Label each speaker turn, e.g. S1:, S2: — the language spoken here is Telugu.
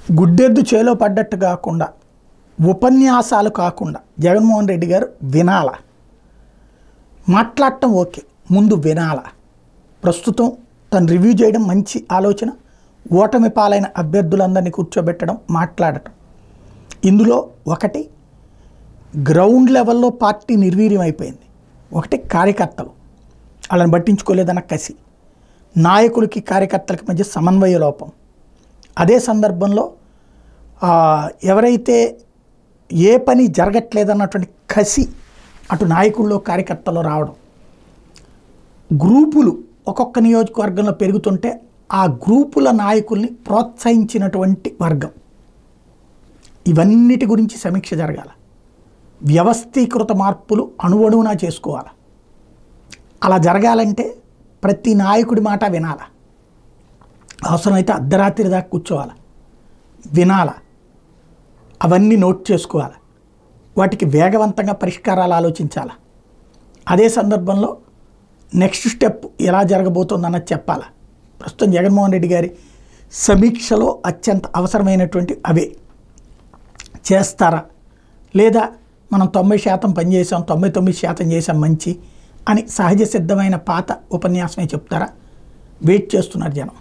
S1: గుడ్డెద్దు చేలో పడ్డట్టు కాకుండా ఉపన్యాసాలు కాకుండా జగన్మోహన్ రెడ్డి గారు వినాల, మాట్లాడటం ఓకే, ముందు వినాల. ప్రస్తుతం తను రివ్యూ చేయడం మంచి ఆలోచన. ఓటమి పాలైన అభ్యర్థులందరినీ కూర్చోబెట్టడం, మాట్లాడటం. ఇందులో ఒకటి గ్రౌండ్ లెవెల్లో పార్టీ నిర్వీర్యం అయిపోయింది, ఒకటి కార్యకర్తలు వాళ్ళని పట్టించుకోలేదన్న కసి, నాయకులకి కార్యకర్తలకి మధ్య సమన్వయ లోపం. అదే సందర్భంలో ఎవరైతే ఏ పని జరగట్లేదన్నటువంటి కసి అటు నాయకుల్లో కార్యకర్తలు రావడం, గ్రూపులు ఒక్కొక్క నియోజకవర్గంలో పెరుగుతుంటే ఆ గ్రూపుల నాయకుల్ని ప్రోత్సహించినటువంటి వర్గం. ఇవన్నిటి గురించి సమీక్ష జరగాల. వ్యవస్థీకృత మార్పులు అణువణువునా చేసుకోవాలి. అలా జరగాలంటే ప్రతి నాయకుడి మాట వినాల, అవసరమైతే అర్ధరాత్రి దాకా కూర్చోవాలి, వినాల, అవన్నీ నోట్ చేసుకోవాలి, వాటికి వేగవంతంగా పరిష్కారాలు ఆలోచించాలి. అదే సందర్భంలో నెక్స్ట్ స్టెప్ ఎలా జరగబోతుందన్నది చెప్పాలి. ప్రస్తుతం జగన్మోహన్ రెడ్డి గారి సమీక్షలో అత్యంత అవసరమైనటువంటి అవే చేస్తారా, లేదా మనం 90% పనిచేసాం, 99% చేసాం మంచి అని సహజ సిద్ధమైన పాత ఉపన్యాసమే చెప్తారా? వెయిట్ చేస్తున్నారు జనం.